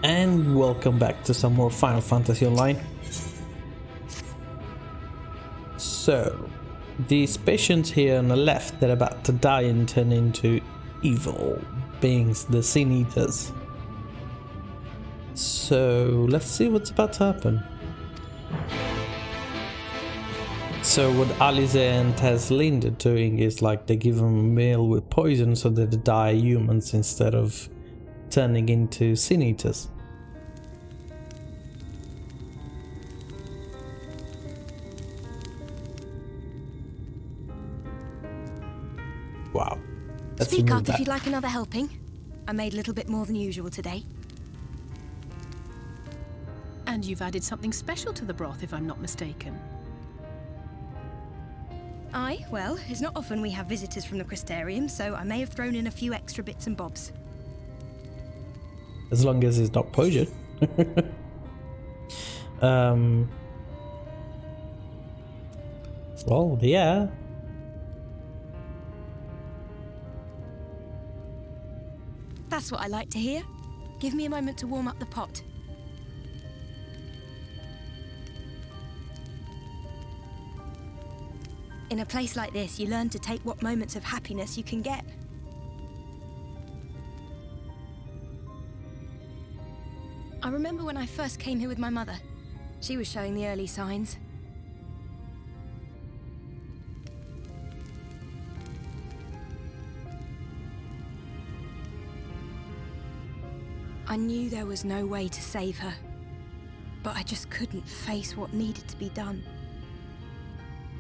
And welcome back to some more Final Fantasy Online. So, these patients here on the left, they're about to die and turn into evil beings, the Sin Eaters. So, let's see what's about to happen. So what Alice and Tasleen are doing is like they give them a meal with poison so that they die humans instead of turning into Sin Eaters. Wow. Speak up if you'd like another helping. I made a little bit more than usual today. And you've added something special to the broth, if I'm not mistaken. Aye, well, it's not often we have visitors from the Crystarium, so I may have thrown in a few extra bits and bobs. As long as it's not poison. Well, yeah. That's what I like to hear. Give me a moment to warm up the pot. In a place like this, you learn to take what moments of happiness you can get. I remember when I first came here with my mother. She was showing the early signs. I knew there was no way to save her, but I just couldn't face what needed to be done.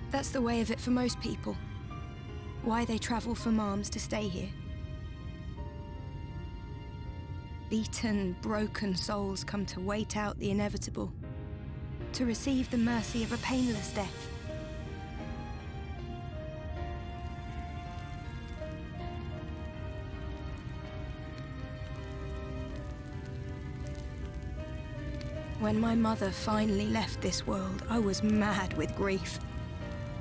That's the way of it for most people. Why they travel from arms to stay here. Beaten, broken souls come to wait out the inevitable, to receive the mercy of a painless death. When my mother finally left this world, I was mad with grief,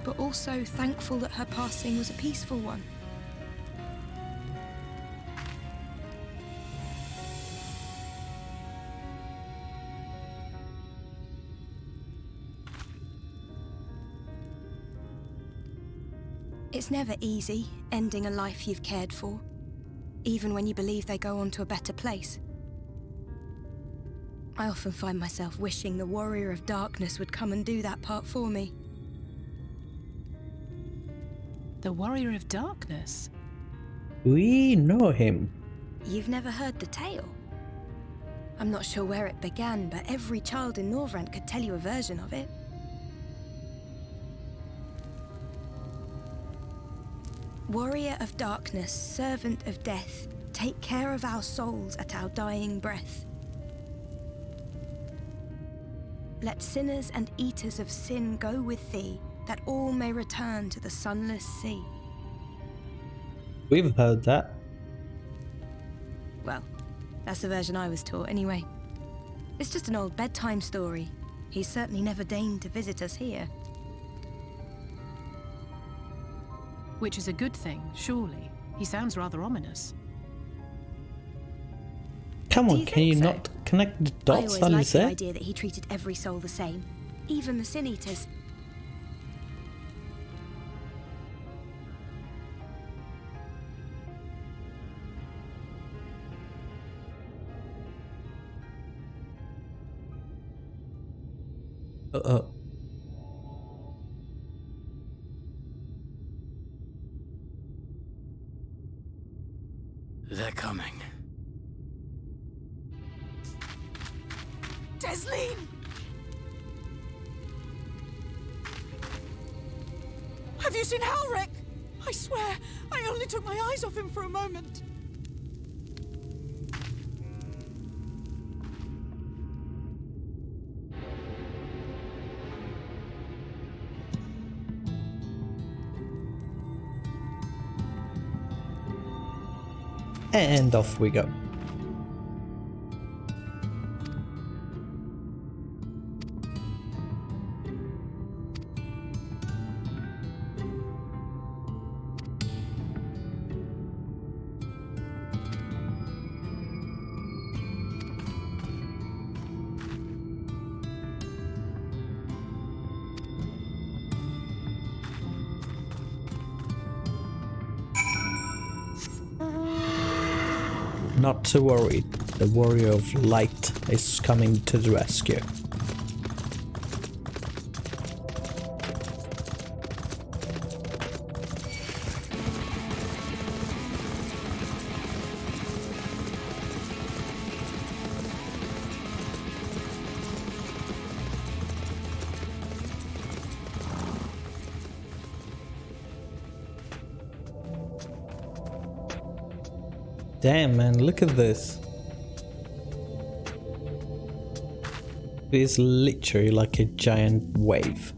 but also thankful that her passing was a peaceful one. It's never easy, ending a life you've cared for, even when you believe they go on to a better place. I often find myself wishing the Warrior of Darkness would come and do that part for me. The Warrior of Darkness? We know him. You've never heard the tale? I'm not sure where it began, but every child in Norvrandt could tell you a version of it. Warrior of Darkness, servant of death, take care of our souls at our dying breath. Let sinners and eaters of sin go with thee, that all may return to the sunless sea. We've heard that. Well, that's the version I was taught anyway. It's just an old bedtime story. He's certainly never deigned to visit us here. Which is a good thing, surely. He sounds rather ominous. Come on, can you not connect the dots, I always liked the Alice? idea that he treated every soul the same, even the Sin Eaters. They're coming. Tasleen! Have you seen Halric? I swear, I only took my eyes off him for a moment. And off we go. not to worry. The warrior of light is coming to the rescue. Damn, man, look at this. It is literally like a giant wave.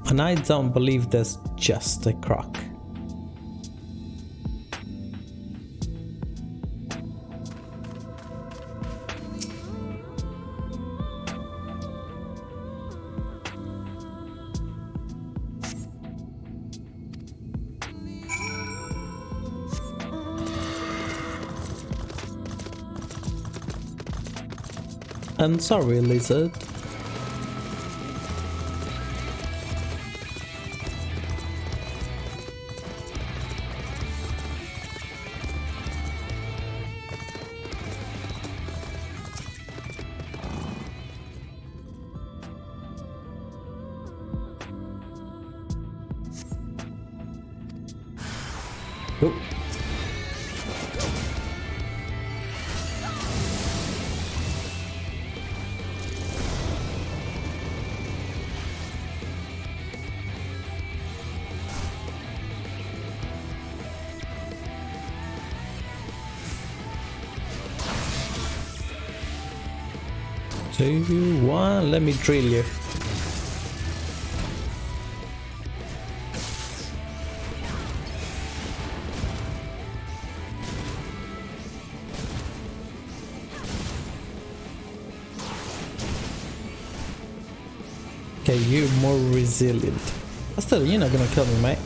And I don't believe that's just a croc. I'm sorry, lizard. Oh. Two, one, let me drill you. Okay, you're more resilient. But still, you're not gonna kill me, mate.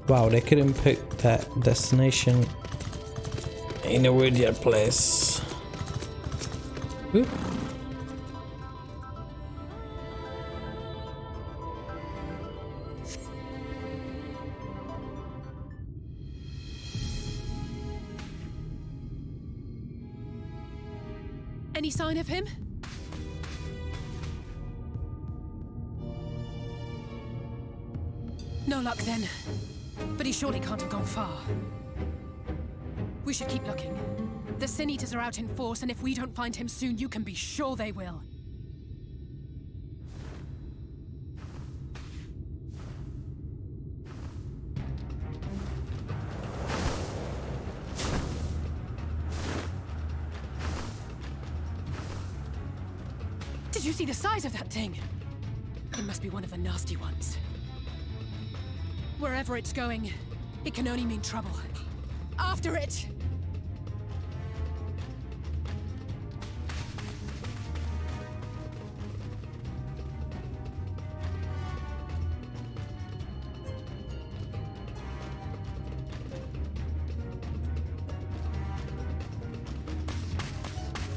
Wow, they couldn't pick that destination in a weird place. Oop. Any sign of him? No luck then. But he surely can't have gone far. We should keep looking. The Sin Eaters are out in force, and if we don't find him soon, you can be sure they will. Did you see the size of that thing? It must be one of the nasty ones. Wherever it's going, it can only mean trouble. After it!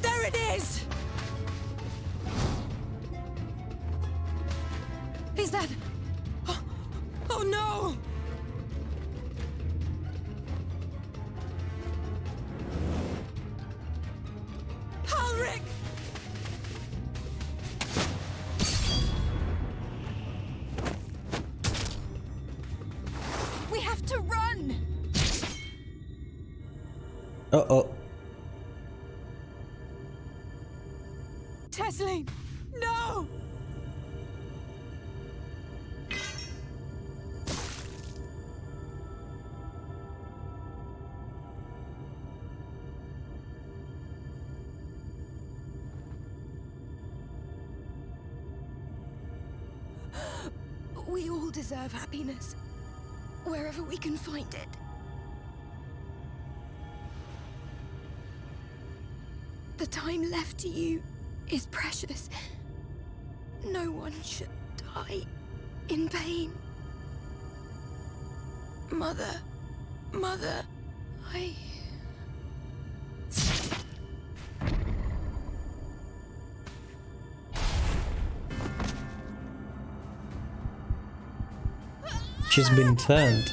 There it is! Is that... Oh no! Halric! We have to run! Uh-oh. Tesleen! No! We all deserve happiness, wherever we can find it. The time left to you is precious. No one should die in pain. Mother, I... She's been turned.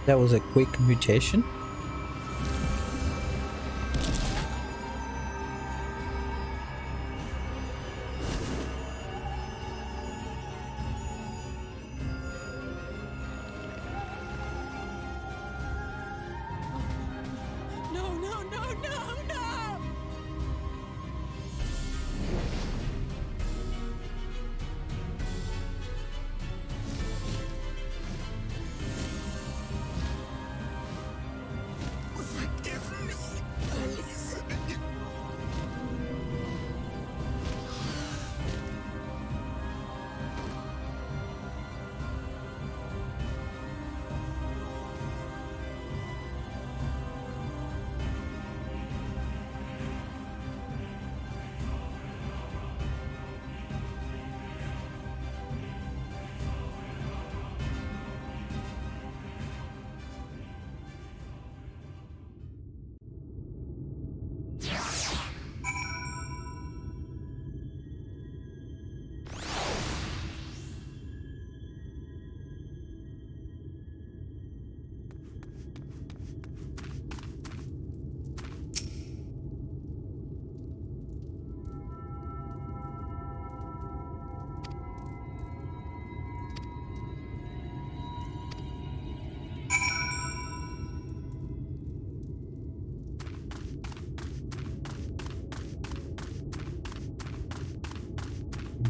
That was a quick mutation. No, no, no, no, no! Forgive me, Alice.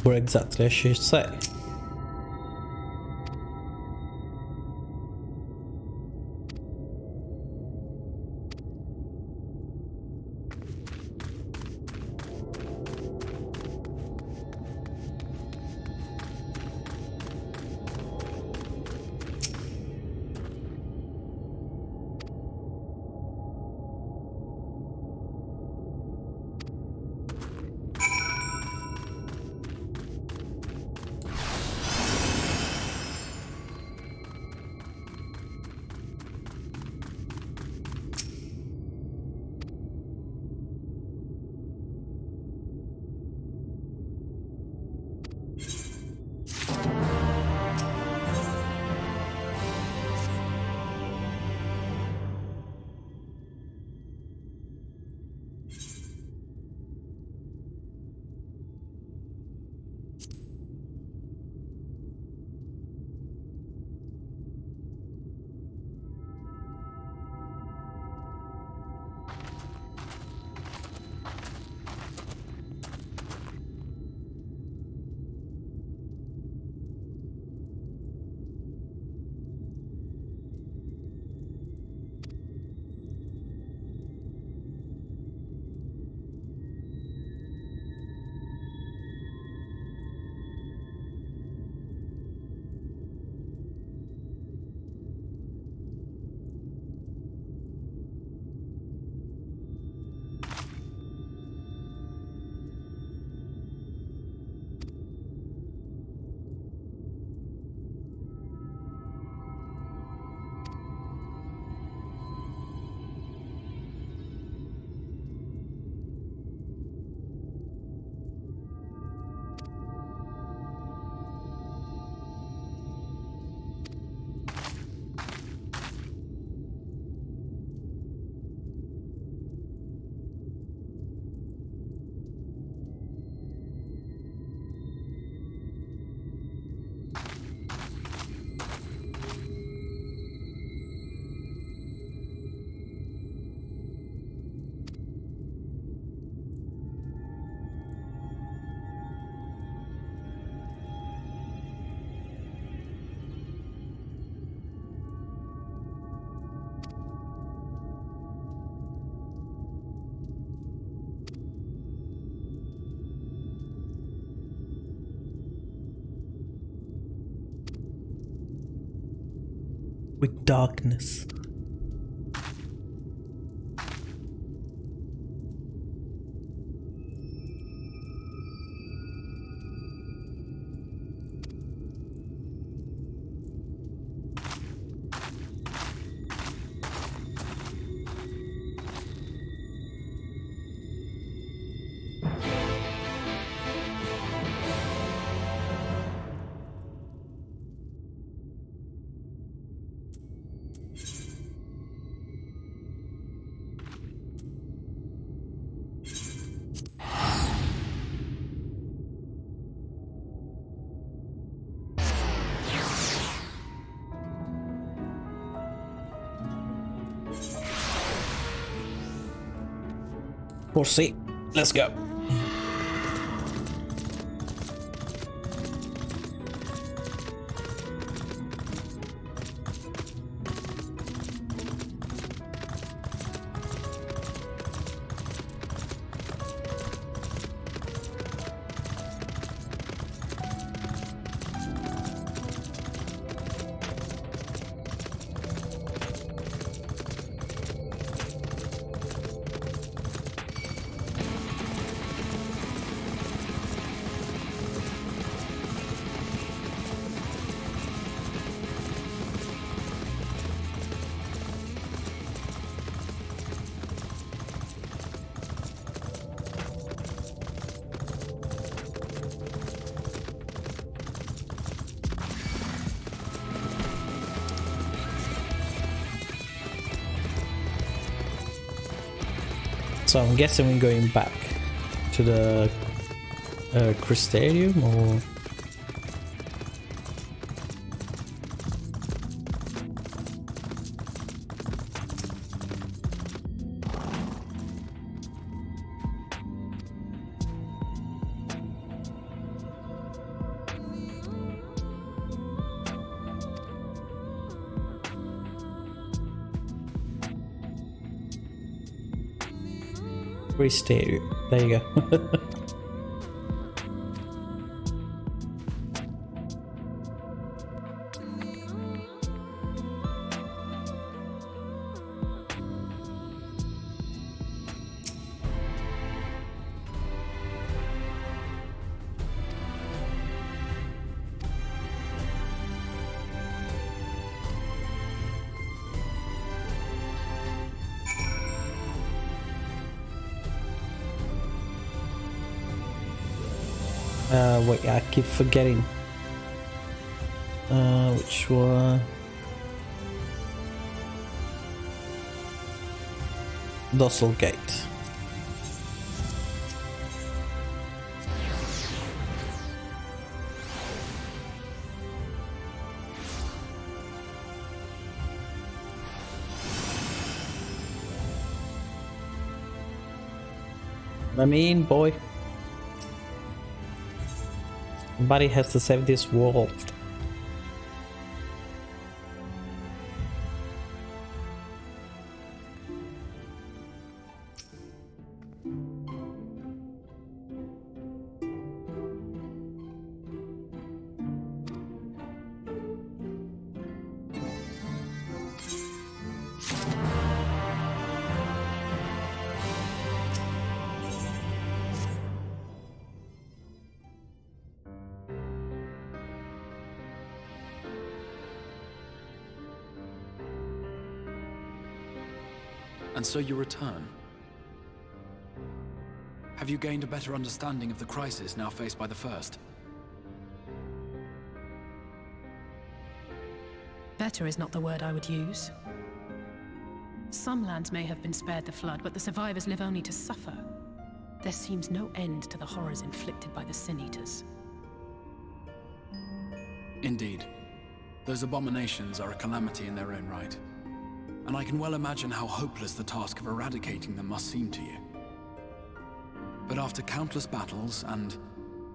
What exactly does she say? with darkness. We'll see. Let's go. So I'm guessing we're going back to the Crystarium, or... Crystarium. There you go. Wait, I keep forgetting. Which one? Docile Gate. I mean, boy. Somebody has to save this world. And so you return. Have you gained a better understanding of the crisis now faced by the First? Better is not the word I would use. Some lands may have been spared the flood, but the survivors live only to suffer. There seems no end to the horrors inflicted by the Sin Eaters. Indeed. Those abominations are a calamity in their own right. And I can well imagine how hopeless the task of eradicating them must seem to you. But after countless battles and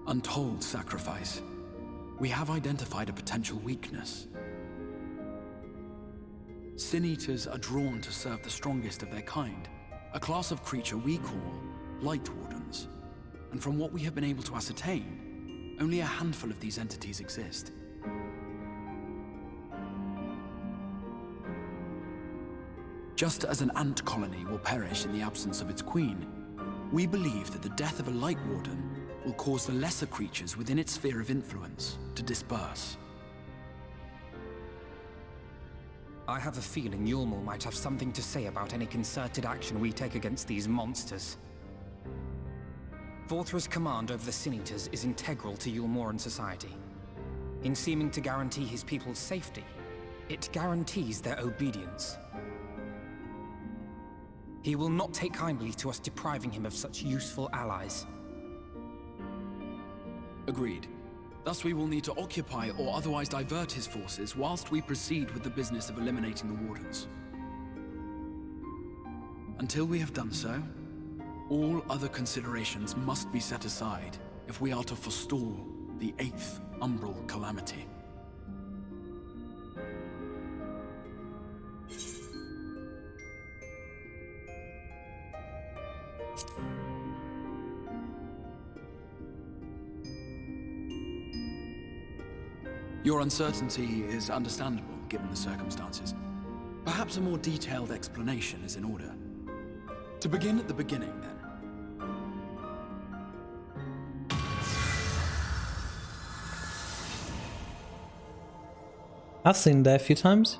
untold sacrifice, we have identified a potential weakness. Sin Eaters are drawn to serve the strongest of their kind, a class of creature we call Light Wardens. And from what we have been able to ascertain, only a handful of these entities exist. Just as an ant colony will perish in the absence of its queen, we believe that the death of a Light Warden will cause the lesser creatures within its sphere of influence to disperse. I have a feeling Yulmul might have something to say about any concerted action we take against these monsters. Vorthra's command over the Sin Eaters is integral to Yulmoran society. In seeming to guarantee his people's safety, it guarantees their obedience. He will not take kindly to us depriving him of such useful allies. Agreed. Thus we will need to occupy or otherwise divert his forces whilst we proceed with the business of eliminating the Wardens. Until we have done so, all other considerations must be set aside if we are to forestall the 8th Umbral Calamity. Your uncertainty is understandable, given the circumstances. Perhaps a more detailed explanation is in order. To begin at the beginning, then. I've seen that a few times.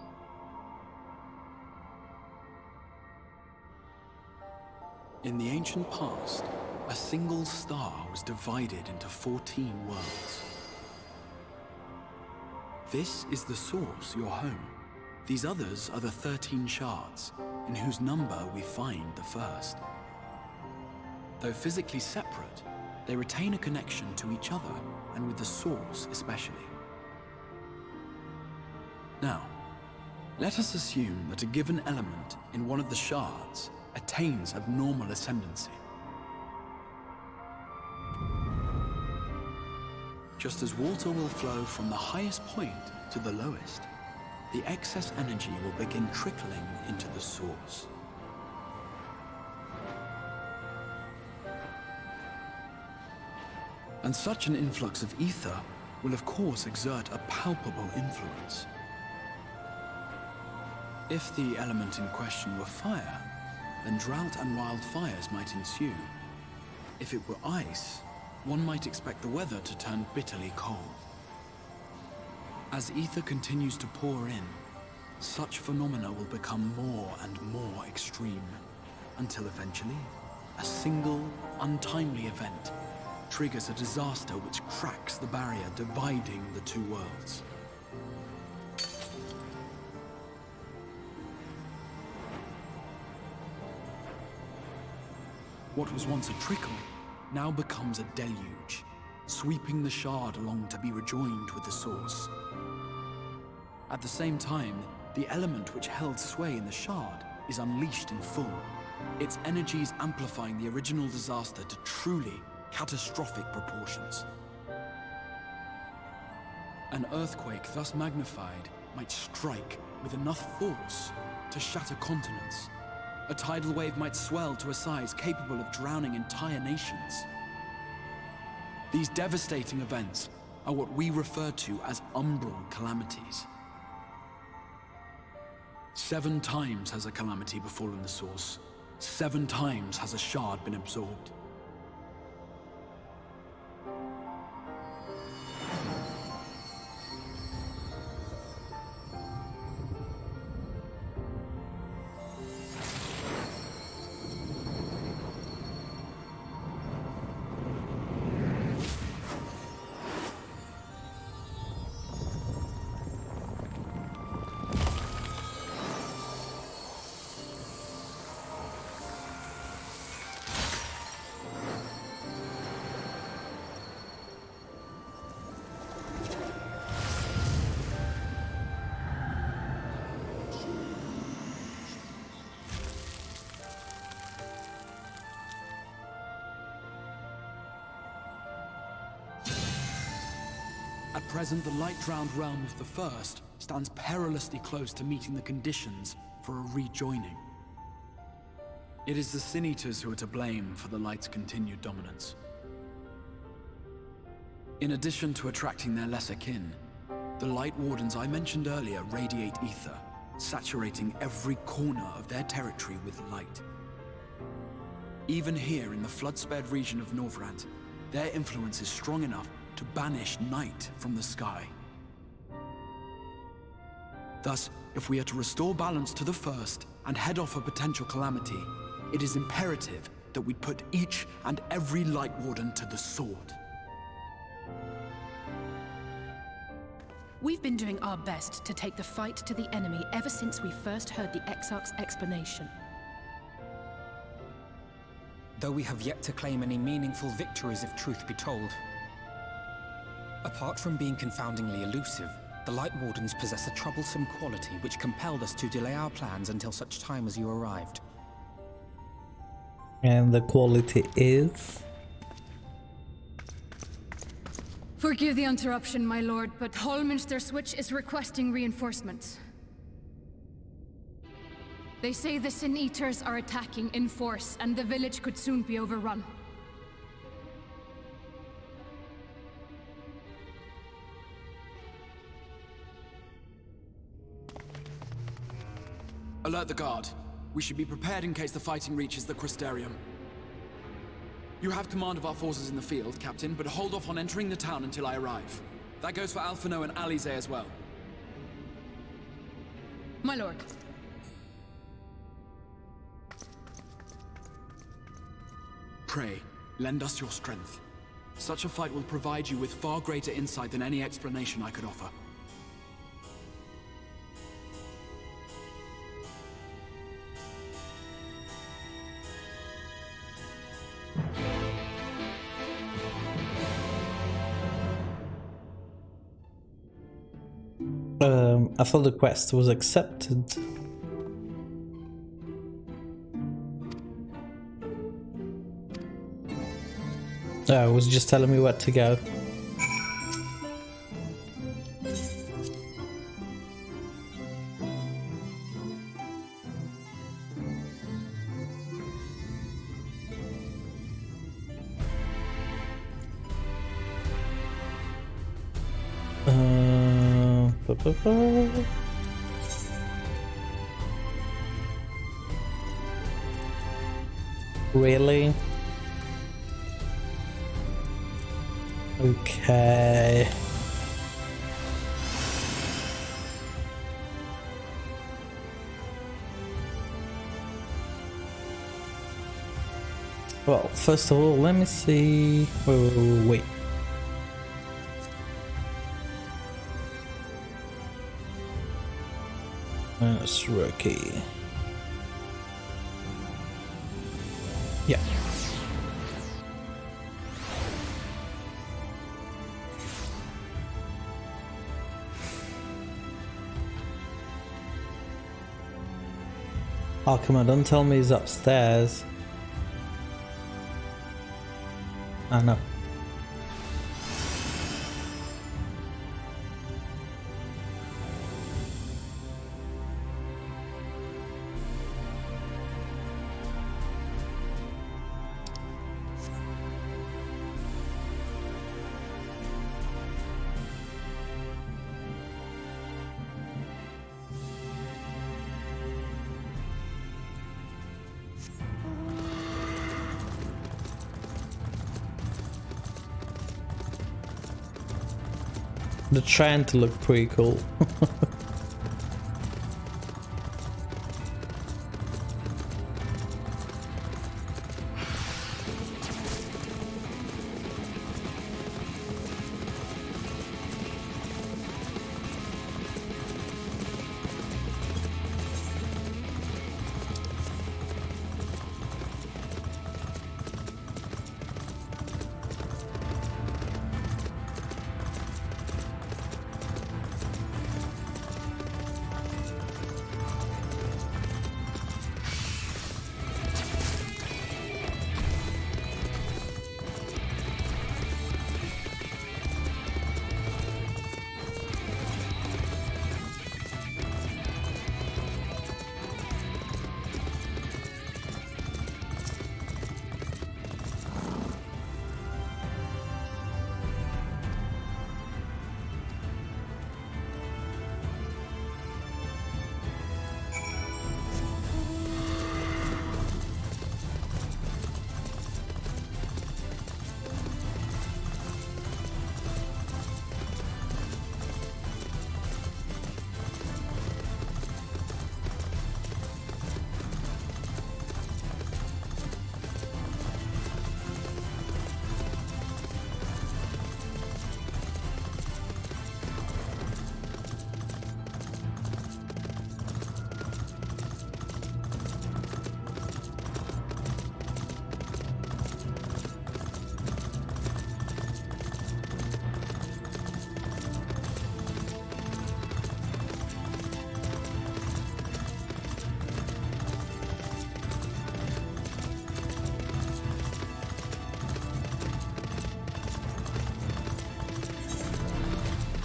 In the ancient past, a single star was divided into 14 worlds. This is the source, your home. These others are the 13 shards, in whose number we find the first. Though physically separate, they retain a connection to each other, and with the source especially. Now, let us assume that a given element in one of the shards attains abnormal ascendancy. Just as water will flow from the highest point to the lowest, the excess energy will begin trickling into the source. And such an influx of ether will of course exert a palpable influence. If the element in question were fire, then drought and wildfires might ensue. If it were ice, one might expect the weather to turn bitterly cold. As ether continues to pour in, such phenomena will become more and more extreme, until eventually, a single, untimely event triggers a disaster which cracks the barrier dividing the two worlds. What was once a trickle now becomes a deluge, sweeping the shard along to be rejoined with the source. At the same time, the element which held sway in the shard is unleashed in full, its energies amplifying the original disaster to truly catastrophic proportions. An earthquake thus magnified might strike with enough force to shatter continents. A tidal wave might swell to a size capable of drowning entire nations. These devastating events are what we refer to as umbral calamities. 7 times has a calamity befallen the source. 7 times has a shard been absorbed. At present, the light-drowned realm of the First stands perilously close to meeting the conditions for a rejoining. It is the Sin Eaters who are to blame for the Light's continued dominance. In addition to attracting their lesser kin, the Light Wardens I mentioned earlier radiate ether, saturating every corner of their territory with light. Even here in the flood-spared region of Norvrandt, their influence is strong enough to banish night from the sky. Thus, if we are to restore balance to the First and head off a potential calamity, it is imperative that we put each and every Light Warden to the sword. We've been doing our best to take the fight to the enemy ever since we first heard the Exarch's explanation. Though we have yet to claim any meaningful victories if truth be told. Apart from being confoundingly elusive, the Light Wardens possess a troublesome quality which compelled us to delay our plans until such time as you arrived. And the quality is? Forgive the interruption, my lord, but Hallminster Switch is requesting reinforcements. They say the Sin Eaters are attacking in force, and the village could soon be overrun. Alert the guard. We should be prepared in case the fighting reaches the Crystarium. You have command of our forces in the field, Captain, but hold off on entering the town until I arrive. That goes for Alphino and Alize as well. My lord. Pray, lend us your strength. Such a fight will provide you with far greater insight than any explanation I could offer. I thought the quest was accepted. Oh, it was just telling me where to go. Really? Okay. Well, first of all, let me see. Wait. That's rookie. Yeah. Oh, come on, don't tell me he's upstairs. I know. They're trying to look pretty cool.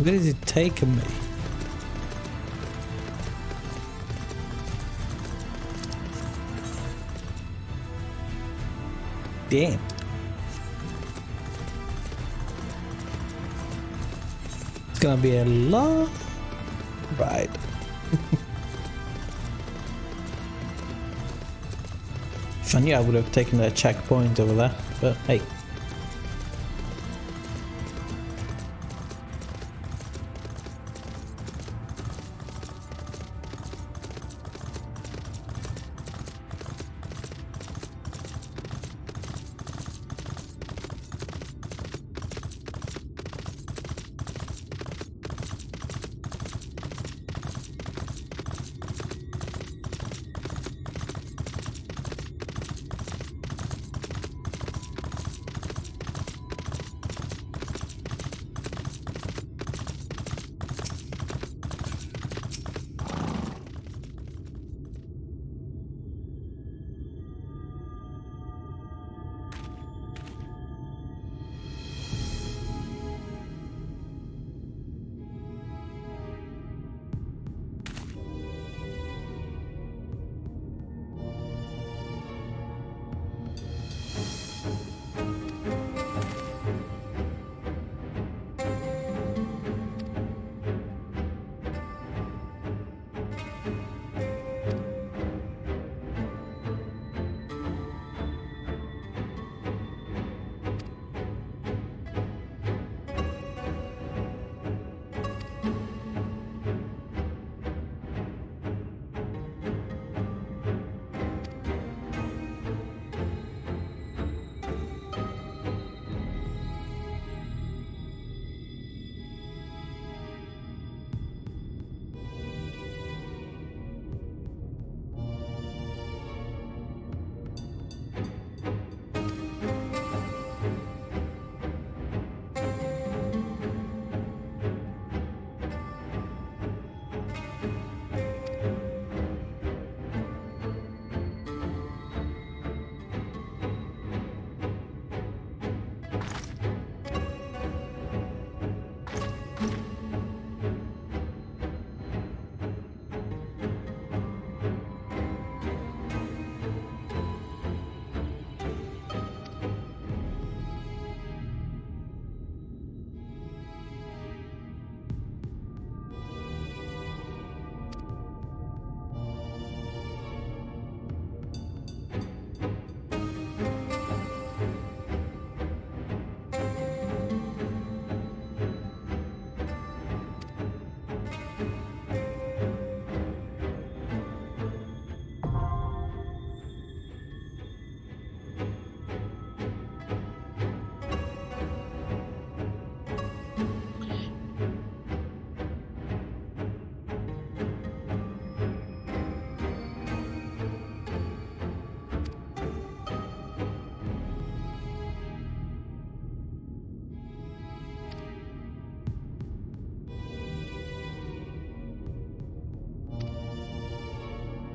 Where is it taking me? Damn. It's gonna be a long ride. If I knew, I would have taken a checkpoint over there, but hey.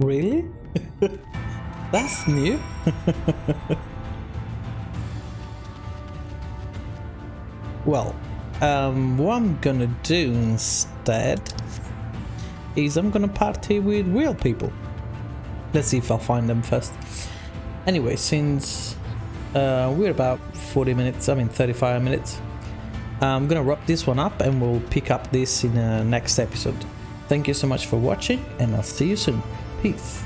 Really? That's new. Well, what I'm gonna do instead is I'm gonna party with real people. Let's see if I'll find them first. Anyway, since we're about 35 minutes, I'm gonna wrap this one up and we'll pick up this in the next episode. Thank you so much for watching, and I'll see you soon. Peace.